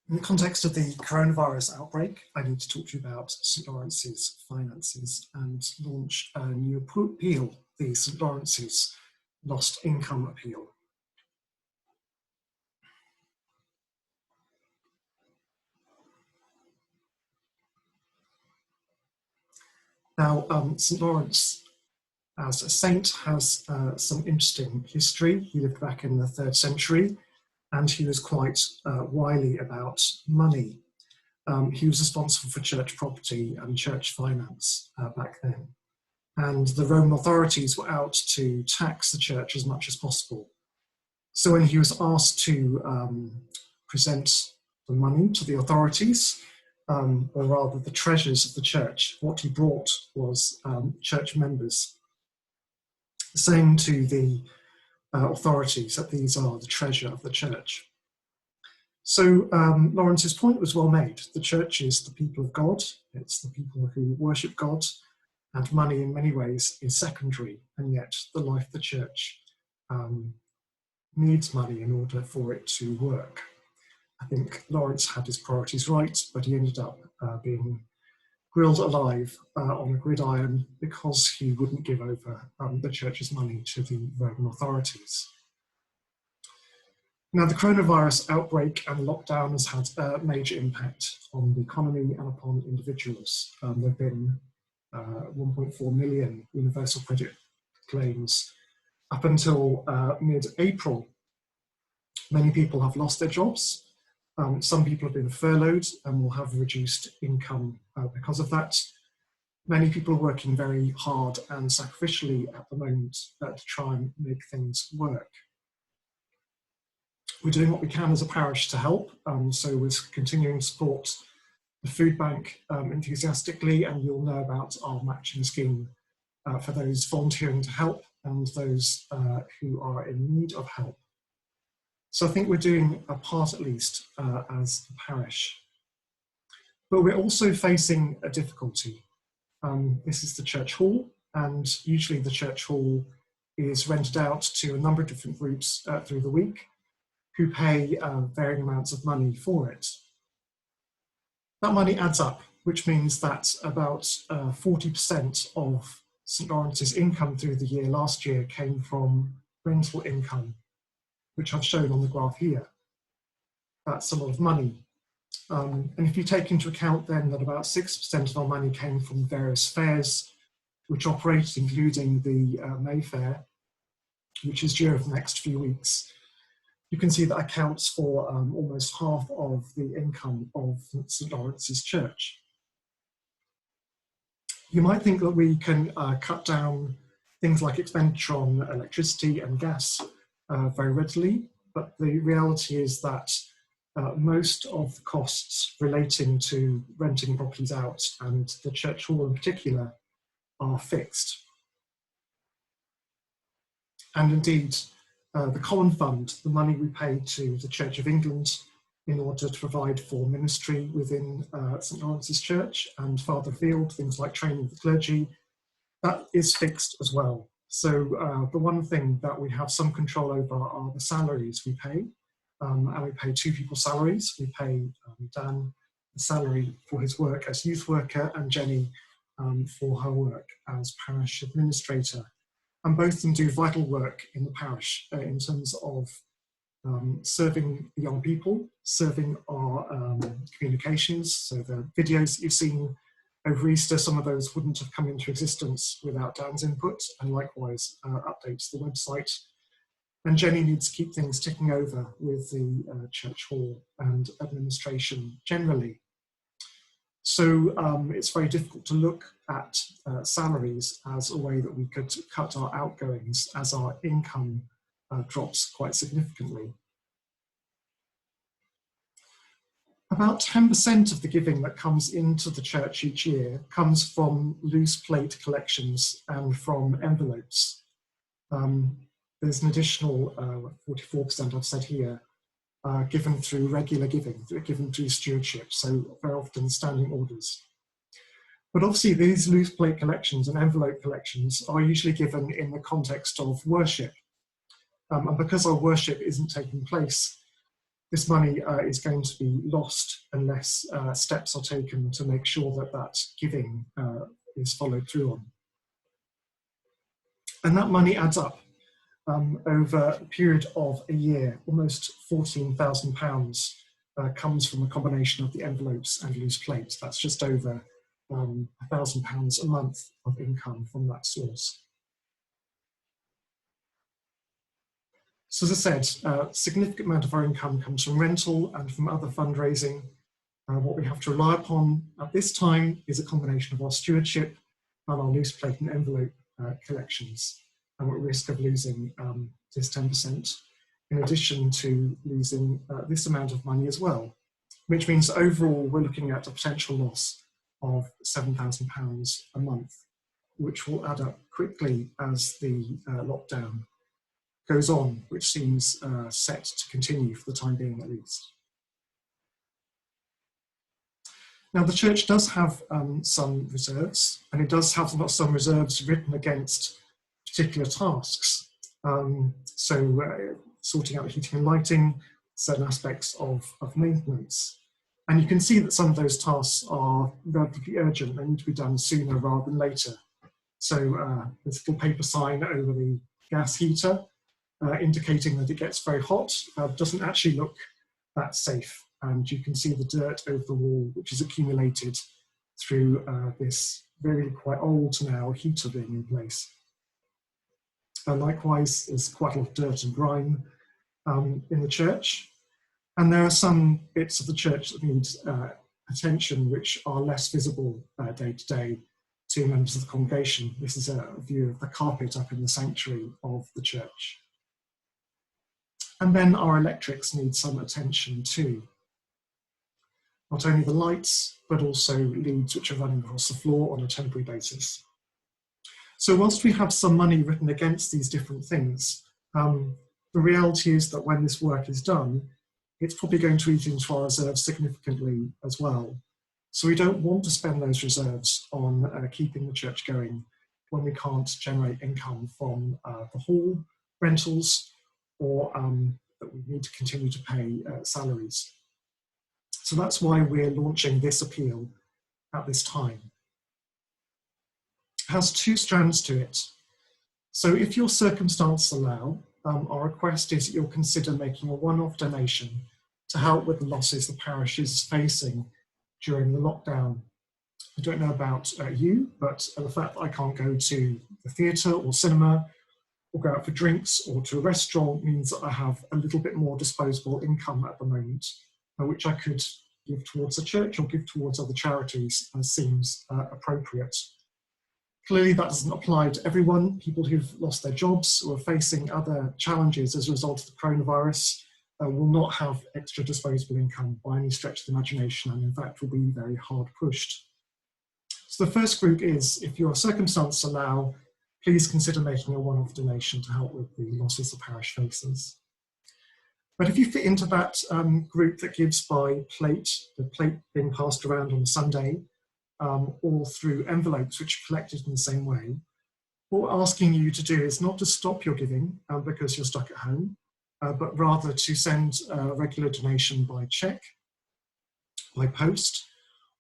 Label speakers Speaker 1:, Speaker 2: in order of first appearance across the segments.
Speaker 1: In the context of the coronavirus outbreak, I need to talk to you about St Lawrence's finances and launch a new appeal, the St Lawrence's Lost Income Appeal. Now, St Lawrence as a saint has some interesting history. He lived back in the 3rd century and he was quite wily about money. He was responsible for church property and church finance back then. And the Roman authorities were out to tax the church as much as possible. So when he was asked to present the money to the authorities, or rather the treasures of the church, what he brought was church members, saying to the authorities that these are the treasure of the church. So Lawrence's point was well made. The church is the people of God. It's the people who worship God, and money in many ways is secondary, and yet the life of the church needs money in order for it to work. I think Lawrence had his priorities right, but he ended up being grilled alive on a gridiron because he wouldn't give over the church's money to the Roman authorities. Now, the coronavirus outbreak and lockdown has had a major impact on the economy and upon individuals. There have been 1.4 million universal credit claims up until mid-April. Many people have lost their jobs. Some people have been furloughed and will have reduced income because of that. Many people are working very hard and sacrificially at the moment to try and make things work. We're doing what we can as a parish to help, so we're continuing to support the food bank enthusiastically, and you'll know about our matching scheme for those volunteering to help and those who are in need of help. So I think we're doing a part at least as a parish. But we're also facing a difficulty. This is the church hall, and usually the church hall is rented out to a number of different groups through the week who pay varying amounts of money for it. That money adds up, which means that about 40% of St Lawrence's income through the year last year came from rental income, which I've shown on the graph here. That's a lot of money. And if you take into account then that about 6% of our money came from various fairs which operate, including the May Fair, which is due over the next few weeks, you can see that accounts for almost half of the income of St Lawrence's Church. You might think that we can cut down things like expenditure on electricity and gas very readily, but the reality is that most of the costs relating to renting properties out, and the church hall in particular, are fixed. And indeed, the Common Fund, the money we pay to the Church of England in order to provide for ministry within St Lawrence's Church and farther afield, things like training of the clergy, that is fixed as well. So the one thing that we have some control over are the salaries we pay, and we pay 2 people's salaries. We pay Dan the salary for his work as youth worker and Jenny for her work as parish administrator. And both of them do vital work in the parish in terms of serving the young people, serving our communications. So the videos that you've seen over Easter, some of those wouldn't have come into existence without Dan's input, and likewise updates to the website. And Jenny needs to keep things ticking over with the church hall and administration generally. So it's very difficult to look at salaries as a way that we could cut our outgoings as our income drops quite significantly. About 10% of the giving that comes into the church each year comes from loose plate collections and from envelopes. There's an additional 44% I've said here, given through regular giving, given through stewardship, so very often standing orders. But obviously these loose plate collections and envelope collections are usually given in the context of worship. And because our worship isn't taking place this money is going to be lost unless steps are taken to make sure that that giving is followed through on. And that money adds up. Over a period of a year, almost £14,000 comes from a combination of the envelopes and loose plate. That's just over £1,000 a month of income from that source. So as I said, a significant amount of our income comes from rental and from other fundraising. What we have to rely upon at this time is a combination of our stewardship and our loose plate and envelope collections. And we're at risk of losing this 10%, in addition to losing this amount of money as well, which means overall we're looking at a potential loss of £7,000 a month, which will add up quickly as the lockdown goes on, which seems set to continue for the time being at least. Now, the church does have some reserves, and it does have some reserves written against particular tasks. Sorting out heating and lighting, certain aspects of maintenance. And you can see that some of those tasks are relatively urgent. They need to be done sooner rather than later. So there's a little paper sign over the gas heater indicating that it gets very hot, doesn't actually look that safe. And you can see the dirt over the wall, which is accumulated through this really quite old now heater being in place. Likewise, there's quite a lot of dirt and grime in the church. And there are some bits of the church that need attention which are less visible day to day to members of the congregation. This is a view of the carpet up in the sanctuary of the church. And then our electrics need some attention too. Not only the lights, but also leads which are running across the floor on a temporary basis. So whilst we have some money written against these different things, the reality is that when this work is done, it's probably going to eat into our reserves significantly as well. So we don't want to spend those reserves on keeping the church going when we can't generate income from the hall rentals or that we need to continue to pay salaries. So that's why we're launching this appeal at this time. It has two strands to it. So if your circumstances allow, our request is that you'll consider making a one-off donation to help with the losses the parish is facing during the lockdown. I don't know about you, but the fact that I can't go to the theatre or cinema or go out for drinks or to a restaurant means that I have a little bit more disposable income at the moment, which I could give towards the church or give towards other charities as seems appropriate. Clearly that doesn't apply to everyone. People who've lost their jobs or are facing other challenges as a result of the coronavirus will not have extra disposable income by any stretch of the imagination, and in fact will be very hard pushed. So the first group is, if your circumstances allow, please consider making a one-off donation to help with the losses the parish faces. But if you fit into that group that gives by plate, the plate being passed around on a Sunday, or through envelopes which are collected in the same way, what we're asking you to do is not to stop your giving because you're stuck at home, but rather to send a regular donation by cheque, by post,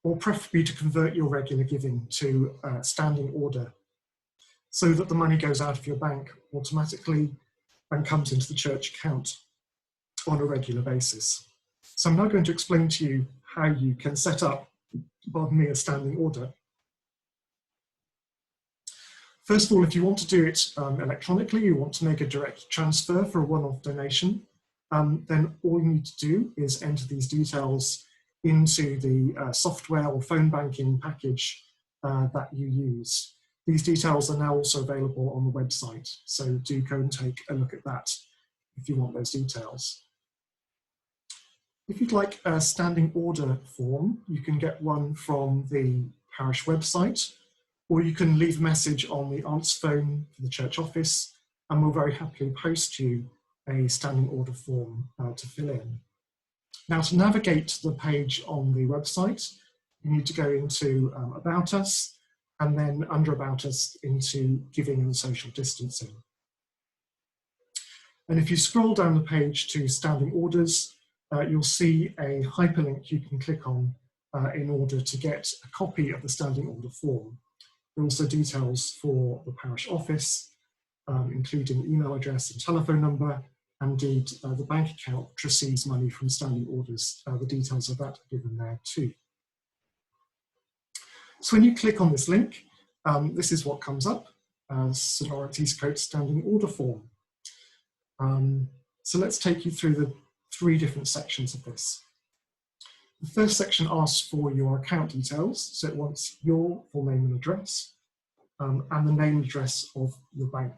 Speaker 1: or preferably to convert your regular giving to standing order so that the money goes out of your bank automatically and comes into the church account on a regular basis. So I'm now going to explain to you how you can set up, pardon me, a standing order. First of all, if you want to do it electronically, you want to make a direct transfer for a one-off donation, then all you need to do is enter these details into the software or phone banking package that you use. These details are now also available on the website, so do go and take a look at that if you want those details. If you'd like a standing order form, you can get one from the parish website, or you can leave a message on the answer phone for the church office, and we'll very happily post you a standing order form to fill in. Now, to navigate to the page on the website, you need to go into About Us, and then under About Us into Giving and Social Distancing. And if you scroll down the page to Standing Orders, you'll see a hyperlink you can click on in order to get a copy of the standing order form. There are also details for the parish office, including email address and telephone number, and indeed the bank account which receives money from standing orders. The details of that are given there too. So when you click on this link, this is what comes up, St Lawrence Eastcote standing order form. So let's take you through the 3 different sections of this. The first section asks for your account details, so it wants your full name and address, and the name and address of your bank.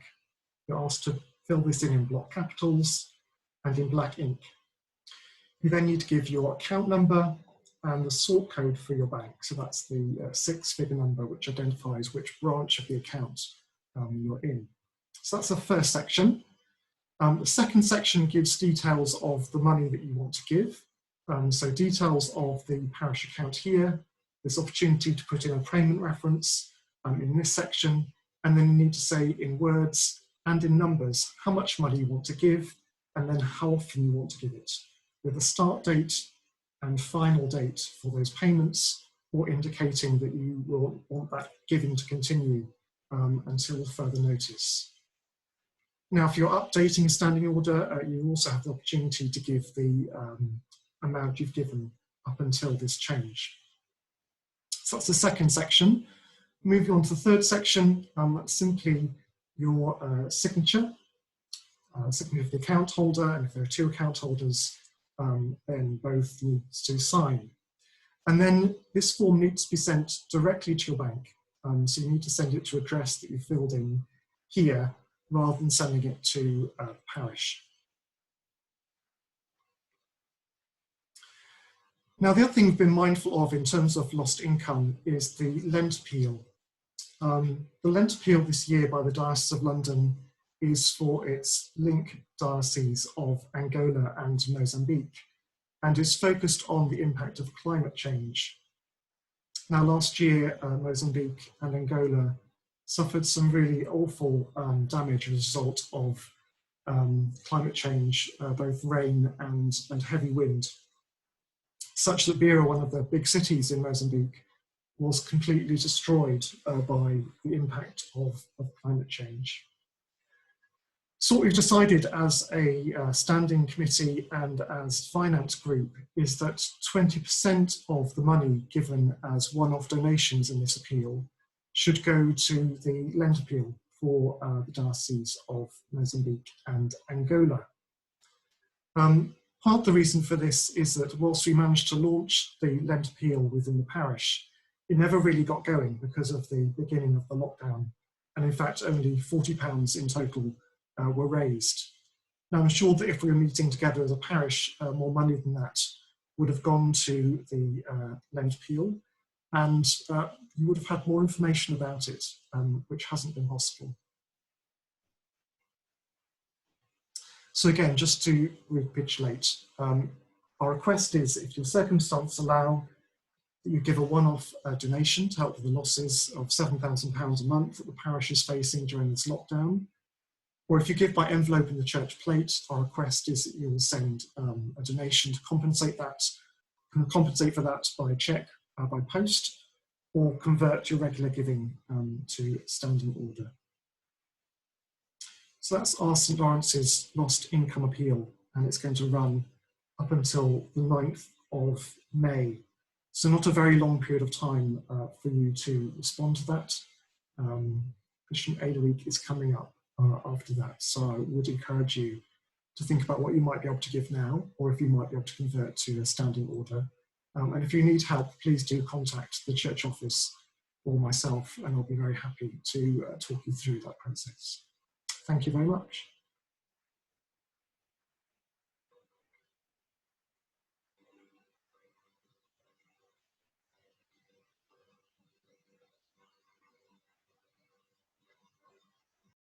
Speaker 1: You're asked to fill this in block capitals and in black ink. You then need to give your account number and the sort code for your bank. So that's the 6-figure number which identifies which branch of the account you're in. So that's the first section. The second section gives details of the money that you want to give. So details of the parish account here, there's opportunity to put in a payment reference in this section, and then you need to say in words and in numbers how much money you want to give, and then how often you want to give it, with a start date and final date for those payments, or indicating that you will want that giving to continue until further notice. Now, if you're updating a standing order, you also have the opportunity to give the amount you've given up until this change. So that's the second section. Moving on to the third section, that's simply your signature of the account holder, and if there are 2 account holders, then both need to sign. And then this form needs to be sent directly to your bank. So you need to send it to an address that you filled in here, rather than sending it to parish. Now, the other thing we've been mindful of in terms of lost income is the Lent appeal. The Lent appeal this year by the Diocese of London is for its link diocese of Angola and Mozambique, and is focused on the impact of climate change. Now, last year, Mozambique and Angola suffered some really awful damage as a result of climate change, both rain and heavy wind, such that Beira, one of the big cities in Mozambique, was completely destroyed by the impact of climate change. So what we've decided as a standing committee and as finance group is that 20% of the money given as one-off donations in this appeal should go to the Lent appeal for the Diocese of Mozambique and Angola. Part of the reason for this is that whilst we managed to launch the Lent appeal within the parish, it never really got going because of the beginning of the lockdown. And in fact, only £40 in total were raised. Now, I'm sure that if we were meeting together as a parish, more money than that would have gone to the Lent appeal, and you would have had more information about it, which hasn't been possible. So again, just to recapitulate, our request is, if your circumstances allow, that you give a one-off donation to help with the losses of £7,000 a month that the parish is facing during this lockdown. Or if you give by envelope in the church plate, our request is that you will send a donation to compensate for that by cheque, by post, or convert your regular giving to standing order. So that's our St Lawrence's Lost Income Appeal, and it's going to run up until the 9th of May. So not a very long period of time for you to respond to that. Christian Aid Week is coming up after that, so I would encourage you to think about what you might be able to give now, or if you might be able to convert to a standing order. And if you need help, please do contact the church office or myself, and I'll be very happy to talk you through that process. Thank you very much.